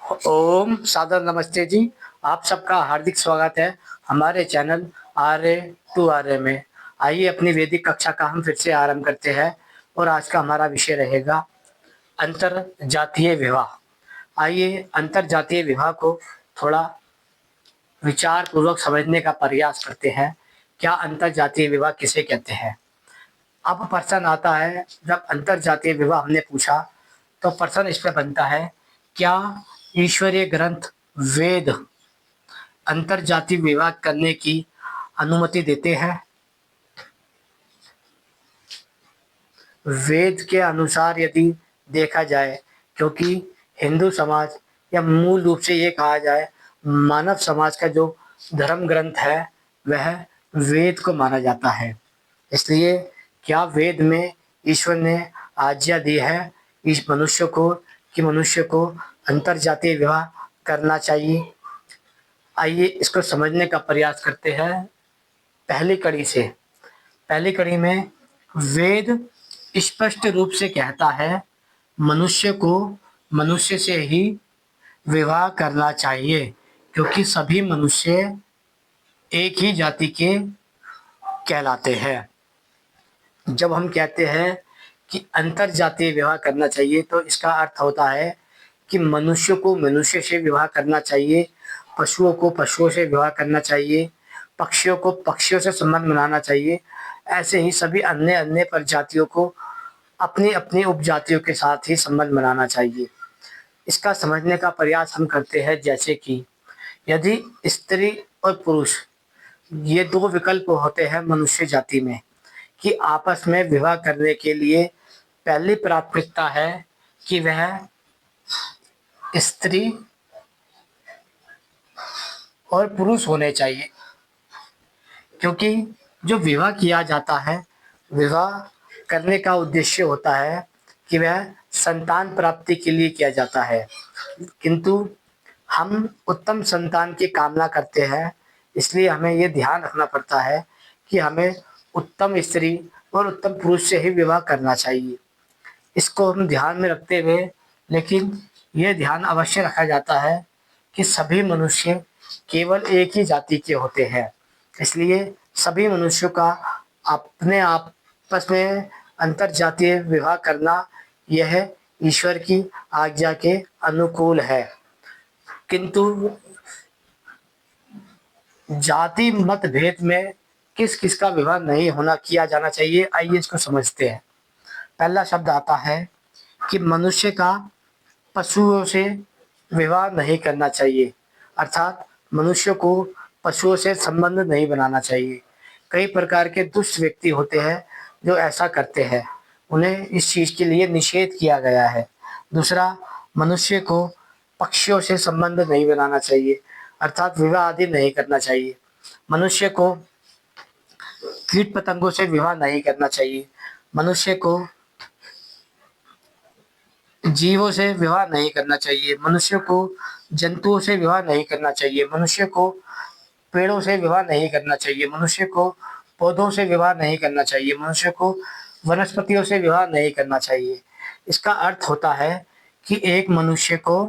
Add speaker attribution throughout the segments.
Speaker 1: ओम सादर नमस्ते जी। आप सबका हार्दिक स्वागत है हमारे चैनल आर्य टू आर्य में। आइए अपनी वैदिक कक्षा का हम फिर से आरंभ करते हैं और आज का हमारा विषय रहेगा अंतर जातीय विवाह। आइए अंतर जातीय विवाह को थोड़ा विचार पूर्वक समझने का प्रयास करते हैं। क्या अंतर जातीय विवाह किसे कहते हैं? अब प्रश्न आता है, जब अंतर जातीय विवाह हमने पूछा तो प्रश्न इस पे बनता है, क्या ईश्वरीय ग्रंथ वेद अंतर जातीय विवाह करने की अनुमति देते हैं? वेद के अनुसार यदि देखा जाए, क्योंकि हिंदू समाज या मूल रूप से ये कहा जाए मानव समाज का जो धर्म ग्रंथ है वह वेद को माना जाता है। इसलिए क्या वेद में ईश्वर ने आज्ञा दी है इस मनुष्य को कि मनुष्य को अंतर जातीय विवाह करना चाहिए? आइए इसको समझने का प्रयास करते हैं पहली कड़ी से। पहली कड़ी में वेद स्पष्ट रूप से कहता है मनुष्य को मनुष्य से ही विवाह करना चाहिए, क्योंकि सभी मनुष्य एक ही जाति के कहलाते हैं। जब हम कहते हैं कि अंतर जातीय विवाह करना चाहिए तो इसका अर्थ होता है कि मनुष्य को मनुष्य से विवाह करना चाहिए, पशुओं को पशुओं से विवाह करना चाहिए, पक्षियों को पक्षियों से संबंध बनाना चाहिए। ऐसे ही सभी अन्य अन्य प्रजातियों को अपनी अपनी उपजातियों के साथ ही संबंध बनाना चाहिए। इसका समझने का प्रयास हम करते हैं, जैसे कि यदि स्त्री और पुरुष ये दो विकल्प होते हैं मनुष्य जाति में कि आपस में विवाह करने के लिए पहली प्राथमिकता है कि वह स्त्री और पुरुष होने चाहिए, क्योंकि जो विवाह किया जाता है, विवाह करने का उद्देश्य होता है कि वह संतान प्राप्ति के लिए किया जाता है। किंतु हम उत्तम संतान की कामना करते हैं, इसलिए हमें ये ध्यान रखना पड़ता है कि हमें उत्तम स्त्री और उत्तम पुरुष से ही विवाह करना चाहिए। इसको हम ध्यान में रखते हुए, लेकिन यह ध्यान अवश्य रखा जाता है कि सभी मनुष्य केवल एक ही जाति के होते हैं। इसलिए सभी मनुष्यों का अपने आपस में अंतर जातीय विवाह करना यह ईश्वर की आज्ञा के अनुकूल है। किंतु जाति मतभेद में किस किस का विवाह नहीं होना किया जाना चाहिए, आइए इसको समझते हैं। पहला शब्द आता है कि मनुष्य का पशुओं से विवाह नहीं करना चाहिए, अर्थात मनुष्य को पशुओं से संबंध नहीं बनाना चाहिए। कई प्रकार के दुष्ट व्यक्ति होते हैं जो ऐसा करते हैं, उन्हें इस चीज़ के लिए निषेध किया गया है। दूसरा, मनुष्य को पक्षियों से संबंध नहीं बनाना चाहिए, अर्थात विवाह आदि नहीं करना चाहिए। मनुष्य को कीट पतंगों से विवाह नहीं करना चाहिए। मनुष्य को जीवों से विवाह नहीं करना चाहिए। मनुष्य को जंतुओं से विवाह नहीं करना चाहिए। मनुष्य को पेड़ों से विवाह नहीं करना चाहिए। मनुष्य को पौधों से विवाह नहीं करना चाहिए। मनुष्य को वनस्पतियों से विवाह नहीं करना चाहिए। इसका अर्थ होता है कि एक मनुष्य को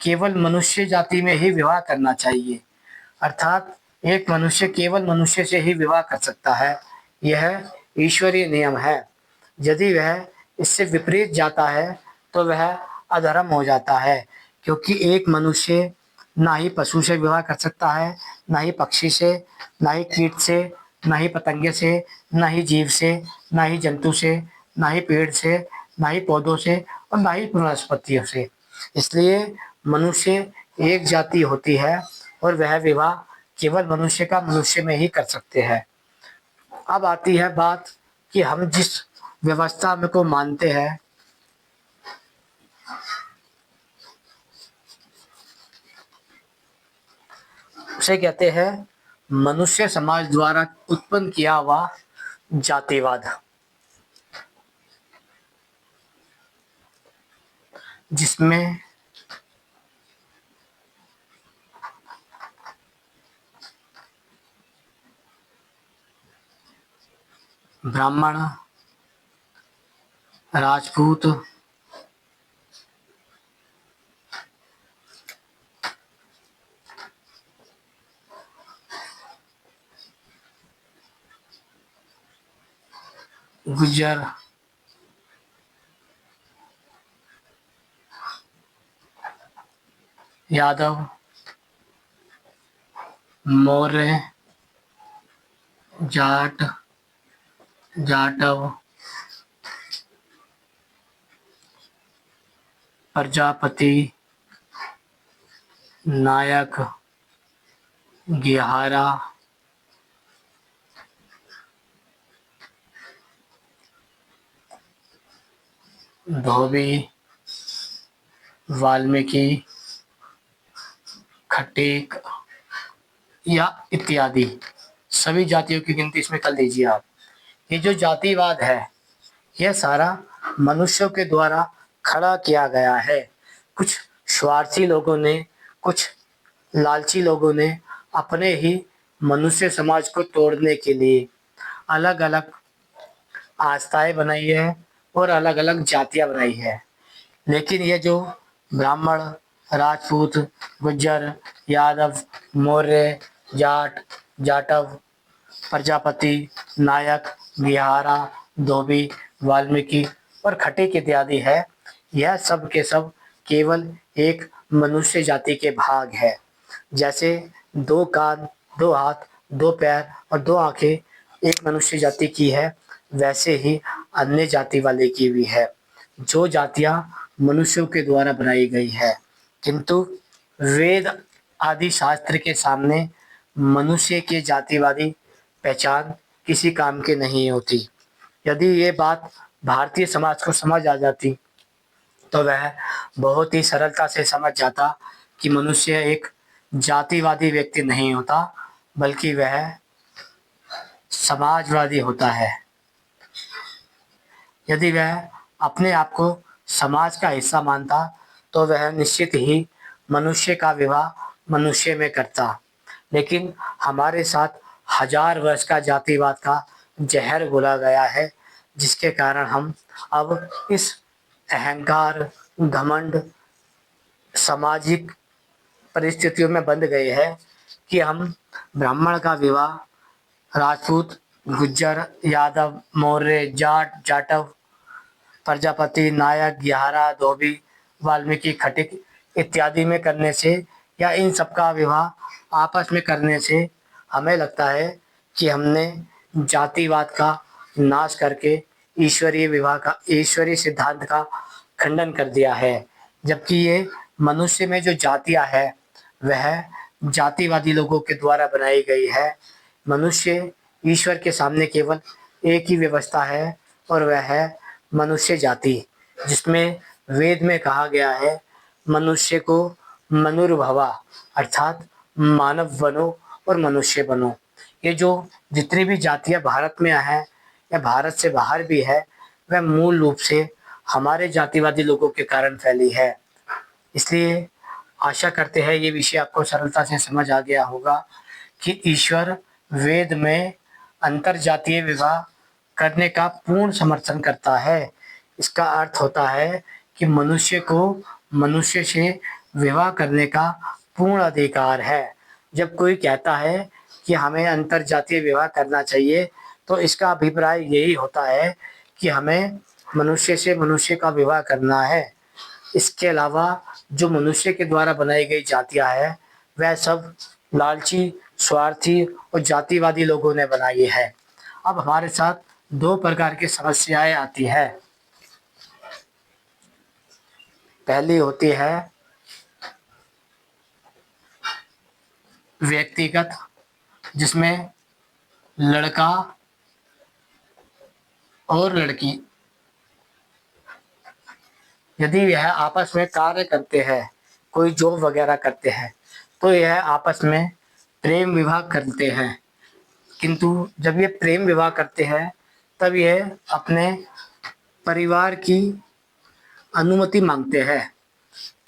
Speaker 1: केवल मनुष्य जाति में ही विवाह करना चाहिए, अर्थात एक मनुष्य केवल मनुष्य से ही विवाह कर सकता है। यह ईश्वरीय नियम है। यदि वह इससे विपरीत जाता है तो वह अधर्म हो जाता है, क्योंकि एक मनुष्य ना ही पशु से विवाह कर सकता है, ना ही पक्षी से, ना ही कीट से, ना ही पतंगे से, ना ही जीव से, ना ही जंतु से, ना ही पेड़ से, ना ही पौधों से और ना ही वनस्पतियों से। इसलिए मनुष्य एक जाति होती है और वह विवाह केवल मनुष्य का मनुष्य में ही कर सकते हैं। अब आती है बात कि हम जिस व्यवस्था में को मानते हैं, उसे कहते हैं मनुष्य समाज द्वारा उत्पन्न किया हुआ जातिवाद, जिसमें ब्राह्मण, राजपूत, गुज्जर, यादव, मौर्य, जाट, जाटव, प्रजापति, नायक, गिहारा, धोबी, वाल्मीकि, खटीक या इत्यादि सभी जातियों की गिनती इसमें कर लीजिए आप। ये जो जातिवाद है, यह सारा मनुष्यों के द्वारा खड़ा किया गया है। कुछ स्वार्थी लोगों ने, कुछ लालची लोगों ने अपने ही मनुष्य समाज को तोड़ने के लिए अलग अलग आस्थाएं बनाई है और अलग अलग जातियां बनाई है। लेकिन ये जो ब्राह्मण, राजपूत, गुज्जर, यादव, मौर्य, जाट, जाटव, प्रजापति, नायक, बिहारा, धोबी, वाल्मीकि और खटीक इत्यादि है, यह सब के सब केवल एक मनुष्य जाति के भाग है। जैसे दो कान, दो हाथ, दो पैर और दो आंखें एक मनुष्य जाति की है, वैसे ही अन्य जाति वाले की भी है। जो जातियां मनुष्यों के द्वारा बनाई गई है, किंतु वेद आदि शास्त्र के सामने मनुष्य के जातिवादी पहचान किसी काम की नहीं होती। यदि ये बात भारतीय समाज को समझ आ जाती तो वह बहुत ही सरलता से समझ जाता कि मनुष्य एक जातिवादी व्यक्ति नहीं होता, बल्कि वह समाजवादी होता है। यदि वह अपने आप को समाज का हिस्सा मानता तो वह निश्चित ही मनुष्य का विवाह मनुष्य में करता। लेकिन हमारे साथ हजार वर्ष का जातिवाद का जहर घुला गया है, जिसके कारण हम अब इस अहंकार, घमंड, सामाजिक परिस्थितियों में बंध गए हैं कि हम ब्राह्मण का विवाह राजपूत, गुज्जर, यादव, मौर्य, जाट, जाटव, प्रजापति, नायक, ग्यारह, धोबी, वाल्मीकि, खटिक इत्यादि में करने से या इन सबका विवाह आपस में करने से हमें लगता है कि हमने जातिवाद का नाश करके ईश्वरीय विवाह का, ईश्वरीय सिद्धांत का खंडन कर दिया है। जबकि ये मनुष्य में जो जातियां है वह जातिवादी लोगों के द्वारा बनाई गई है। मनुष्य ईश्वर के सामने केवल एक ही व्यवस्था है और वह है मनुष्य जाति, जिसमें वेद में कहा गया है मनुष्य को मनुर्भवा अर्थात मानव बनो और मनुष्य बनो। ये जो जितनी भी जातियां भारत में है या भारत से बाहर भी है, वह मूल रूप से हमारे जातिवादी लोगों के कारण फैली है। इसलिए आशा करते हैं ये विषय आपको सरलता से समझ आ गया होगा कि ईश्वर वेद में अंतर जातीय विवाह करने का पूर्ण समर्थन करता है। इसका अर्थ होता है कि मनुष्य को मनुष्य से विवाह करने का पूर्ण अधिकार है। जब कोई कहता है कि हमें अंतर जातीय विवाह करना चाहिए, तो इसका अभिप्राय यही होता है कि हमें मनुष्य से मनुष्य का विवाह करना है। इसके अलावा जो मनुष्य के द्वारा बनाई गई जातियां हैं, वह सब लालची, स्वार्थी और जातिवादी लोगों ने बनाई है। अब हमारे साथ दो प्रकार की समस्याएं आती है। पहली होती है व्यक्तिगत, जिसमें लड़का और लड़की यदि यह आपस में कार्य करते हैं, कोई जॉब वगैरह करते हैं, तो यह आपस में प्रेम विवाह करते हैं। किंतु जब ये प्रेम विवाह करते हैं तब यह अपने परिवार की अनुमति मांगते हैं।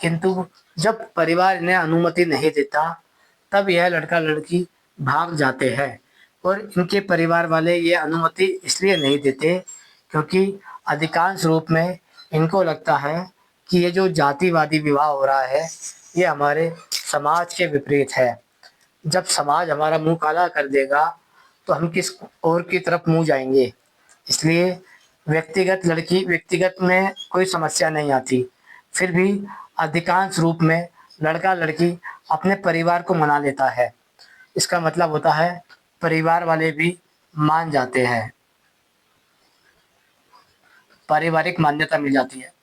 Speaker 1: किंतु जब परिवार इन्हें अनुमति नहीं देता, तब यह लड़का लड़की भाग जाते हैं। और इनके परिवार वाले ये अनुमति इसलिए नहीं देते क्योंकि अधिकांश रूप में इनको लगता है कि ये जो जातिवादी विवाह हो रहा है, ये हमारे समाज के विपरीत है। जब समाज हमारा मुँह काला कर देगा, तो हम किस और की तरफ मुँह जाएँगे। इसलिए व्यक्तिगत में कोई समस्या नहीं आती। फिर भी अधिकांश रूप में लड़का-लड़की अपने परिवार को मना लेता है। इसका मतलब होता है परिवार वाले भी मान जाते हैं, पारिवारिक मान्यता मिल जाती है।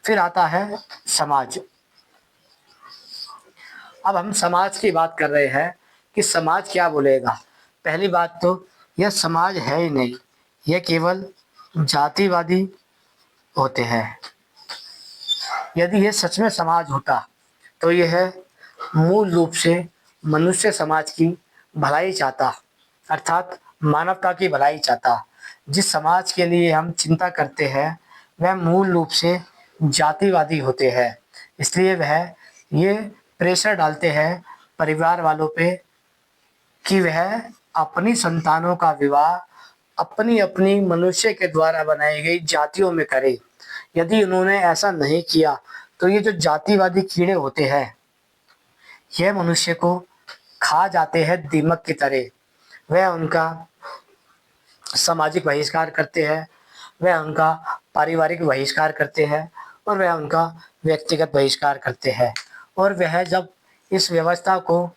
Speaker 1: फिर आता है समाज। अब हम समाज की बात कर रहे हैं कि समाज क्या बोलेगा। पहली बात तो यह समाज है ही नहीं, यह केवल जातिवादी होते हैं। यदि ये सच में समाज होता, तो यह मूल रूप से मनुष्य समाज की भलाई चाहता, अर्थात मानवता की भलाई चाहता। जिस समाज के लिए हम चिंता करते हैं, वह मूल रूप से जातिवादी होते हैं। इसलिए वह ये प्रेशर डालते हैं परिवार वालों पे कि वह अपनी संतानों का विवाह अपनी-अपनी मनुष्य के द्वारा बनाई गई जातियों में करे। यदि उन्होंने ऐसा नहीं किया, तो ये जो जातिवादी कीड़े होते हैं, यह मनुष्य को खा जाते हैं दीमक की तरह। वह उनका सामाजिक बहिष्कार करते हैं, वह उनका पारिवारिक बहिष्कार करते हैं और वह उनका व्यक्तिगत बहिष्कार करते हैं। और वह जब इस व्यवस्था को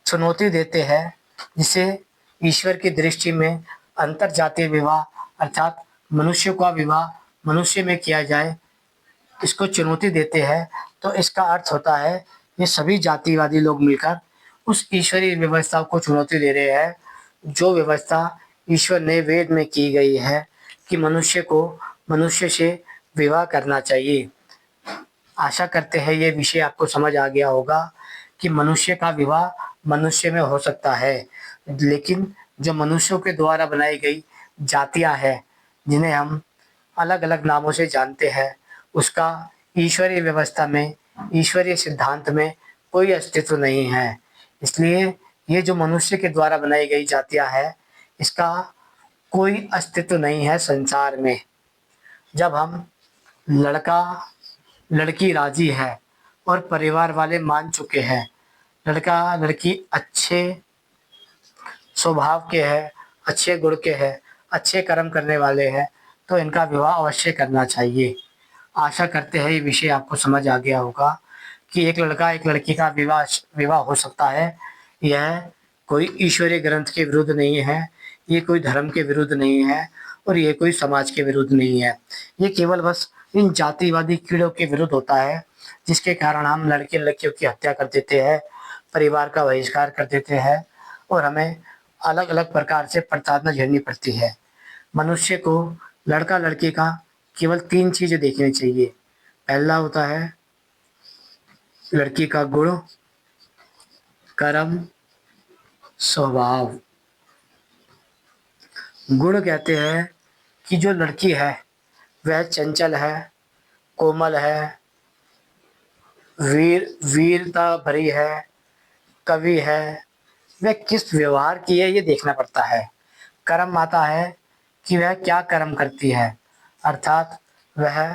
Speaker 1: चुनौती देते हैं, जिसे ईश्वर की दृष्टि में अंतरजातीय विवाह अर्थात मनुष्य का विवाह मनुष्य में किया जाए, इसको चुनौती देते हैं, तो इसका अर्थ होता है ये सभी जातिवादी लोग मिलकर उस ईश्वरीय व्यवस्था को चुनौती दे रहे हैं, जो व्यवस्था ईश्वर ने वेद में की गई है कि मनुष्य को मनुष्य से विवाह करना चाहिए। आशा करते हैं ये विषय आपको समझ आ गया होगा कि मनुष्य का विवाह मनुष्य में हो सकता है, लेकिन जो मनुष्यों के द्वारा बनाई गई जातियाँ हैं, जिन्हें हम अलग-अलग नामों से जानते हैं, उसका ईश्वरीय व्यवस्था में, ईश्वरीय सिद्धांत में कोई अस्तित्व नहीं है। इसलिए ये जो मनुष्य के द्वारा बनाई गई जातियाँ हैं, इसका कोई अस्तित्व नहीं है संसार में। जब हम लड़का लड़की राज़ी है और परिवार वाले मान चुके हैं, लड़का-लड़की अच्छे स्वभाव के हैं, अच्छे गुण के हैं, अच्छे कर्म करने वाले हैं, तो इनका विवाह अवश्य करना चाहिए। आशा करते हैं ये विषय आपको समझ आ गया होगा कि एक लड़का एक लड़की का विवाह हो सकता है। यह कोई ईश्वरीय ग्रंथ के विरुद्ध नहीं है, ये कोई धर्म के विरुद्ध नहीं है और ये कोई समाज के विरुद्ध नहीं है। ये केवल बस इन जातिवादी कीड़ों के विरुद्ध होता है, जिसके कारण हम लड़के-लड़कियों की हत्या कर देते हैं, परिवार का बहिष्कार कर देते हैं और हमें अलग-अलग प्रकार से प्रताड़ना झेलनी पड़ती है। मनुष्य को लड़का-लड़की का केवल 3 चीज़ें देखनी चाहिए। पहला होता है लड़की का गुण, कर्म, स्वभाव। गुण कहते हैं कि जो लड़की है, वह चंचल है, कोमल है, वीरता भरी है, कवि है, वह किस व्यवहार की है ये देखना पड़ता है। कर्म आता है कि वह क्या कर्म करती है, अर्थात वह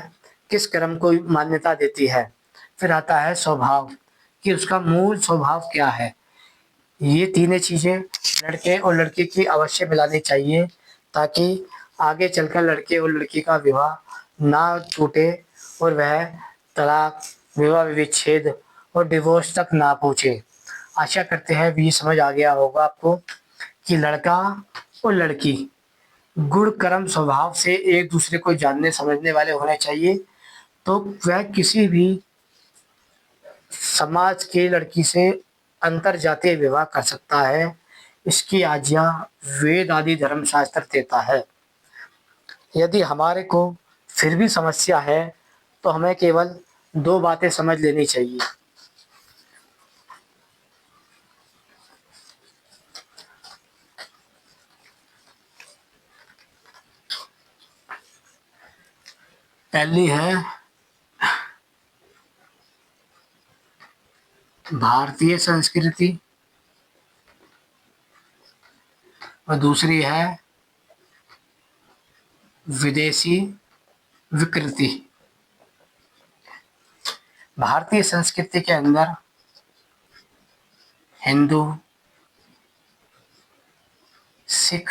Speaker 1: किस कर्म को मान्यता देती है। फिर आता है स्वभाव कि उसका मूल स्वभाव क्या है। ये तीनों चीज़ें लड़के और लड़की की अवश्य मिलानी चाहिए, ताकि आगे चलकर लड़के और लड़की का विवाह ना टूटे और वह तलाक, विवाह विच्छेद और डिवोर्स तक ना पहुँचे। आशा करते हैं ये समझ आ गया होगा आपको कि लड़का और लड़की गुण, कर्म, स्वभाव से एक दूसरे को जानने समझने वाले होने चाहिए, तो वह किसी भी समाज की लड़की से अंतरजातीय विवाह कर सकता है। इसकी आज्ञा वेद आदि धर्मशास्त्र देता है। यदि हमारे को फिर भी समस्या है, तो हमें केवल 2 बातें समझ लेनी चाहिए। पहली है भारतीय संस्कृति और दूसरी है विदेशी विकृति। भारतीय संस्कृति के अंदर हिंदू, सिख,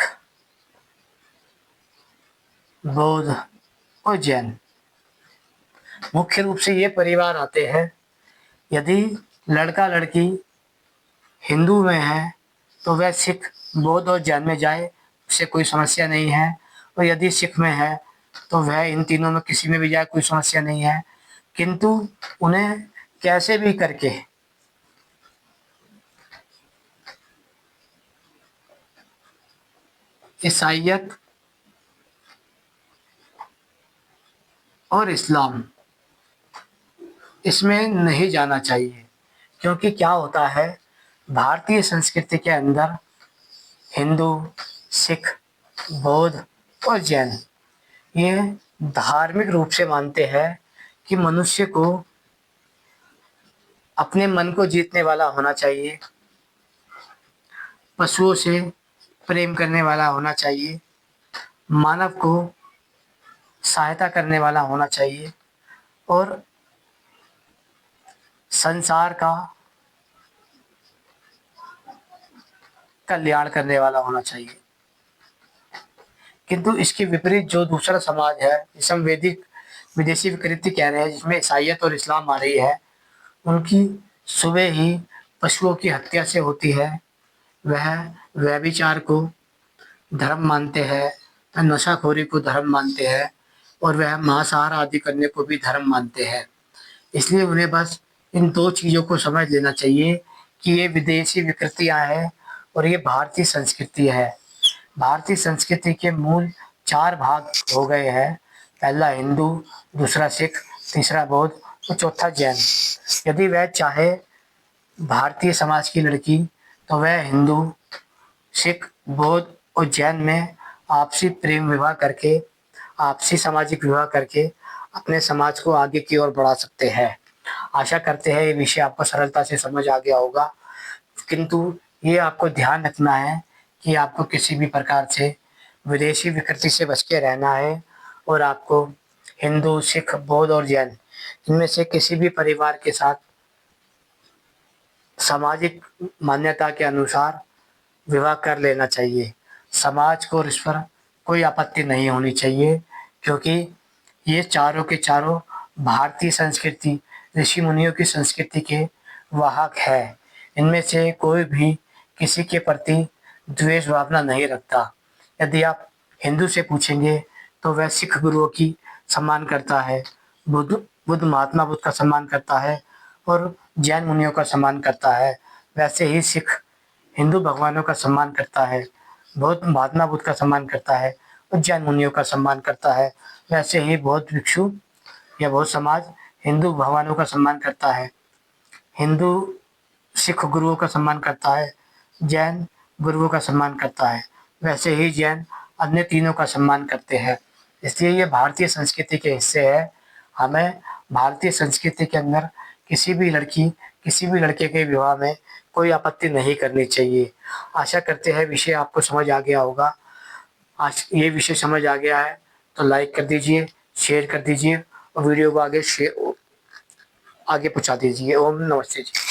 Speaker 1: बौद्ध और जैन मुख्य रूप से ये परिवार आते हैं। यदि लड़का लड़की हिंदू में है तो वह सिख, बौद्ध और जैन में जाए, उससे कोई समस्या नहीं है। और यदि सिख में है तो वह इन तीनों में किसी में भी जाए, कोई समस्या नहीं है। किंतु उन्हें कैसे भी करके ईसाईयत और इस्लाम इसमें नहीं जाना चाहिए, क्योंकि क्या होता है, भारतीय संस्कृति के अंदर हिंदू, सिख, बौद्ध और जैन ये धार्मिक रूप से मानते हैं कि मनुष्य को अपने मन को जीतने वाला होना चाहिए, पशुओं से प्रेम करने वाला होना चाहिए, मानव को सहायता करने वाला होना चाहिए और संसार का कल्याण करने वाला होना चाहिए। किंतु इसके विपरीत जो दूसरा समाज है, जिसे हम वैदिक विदेशी विकृति कह रहे हैं, जिसमें ईसाईयत और इस्लाम आ रही है, उनकी सुबह ही पशुओं की हत्या से होती है। वह व्यभिचार को धर्म मानते हैं, नशाखोरी को धर्म मानते हैं और वह मांसाहार आदि करने को भी धर्म मानते हैं। इसलिए उन्हें बस इन दो चीज़ों को समझ लेना चाहिए कि ये विदेशी विकृतियाँ हैं और ये भारतीय संस्कृति है। भारतीय संस्कृति के मूल 4 भाग हो गए हैं। पहला हिंदू, दूसरा सिख, तीसरा बौद्ध और चौथा जैन। यदि वह चाहे भारतीय समाज की लड़की तो वह हिंदू, सिख, बौद्ध और जैन में आपसी प्रेम विवाह करके, आपसी सामाजिक विवाह करके अपने समाज को आगे की ओर बढ़ा सकते हैं। आशा करते हैं ये विषय आपको सरलता से समझ आ गया होगा। किंतु ये आपको ध्यान रखना है कि आपको किसी भी प्रकार से विदेशी विकृति से बच के रहना है और आपको हिंदू, सिख, बौद्ध और जैन इनमें से किसी भी परिवार के साथ सामाजिक मान्यता के अनुसार विवाह कर लेना चाहिए। समाज को इस पर कोई आपत्ति नहीं होनी चाहिए, क्योंकि ये चारों के चारों भारतीय संस्कृति, ऋषि मुनियों की संस्कृति के वाहक है। इनमें से कोई भी किसी के प्रति द्वेष भावना नहीं रखता। यदि आप हिंदू से पूछेंगे तो वह सिख गुरुओं की सम्मान करता है, बुद्ध महात्मा बुद्ध का सम्मान करता है और जैन मुनियों का सम्मान करता है। वैसे ही सिख हिंदू भगवानों का सम्मान करता है, बौद्ध महात्मा बुद्ध का सम्मान करता है और जैन मुनियों का सम्मान करता है। वैसे ही बौद्ध भिक्षु या बौद्ध समाज हिंदू भगवानों का सम्मान करता है, हिंदू सिख गुरुओं का सम्मान करता है, जैन गुरुओं का सम्मान करता है। वैसे ही जैन अन्य तीनों का सम्मान करते हैं। इसलिए ये भारतीय संस्कृति के हिस्से है। हमें भारतीय संस्कृति के अंदर किसी भी लड़की, किसी भी लड़के के विवाह में कोई आपत्ति नहीं करनी चाहिए। आशा करते हैं विषय आपको समझ आ गया होगा। आज ये विषय समझ आ गया है तो लाइक कर दीजिए, शेयर कर दीजिए और वीडियो को आगे पहुंचा दीजिए। ओम नमस्ते जी।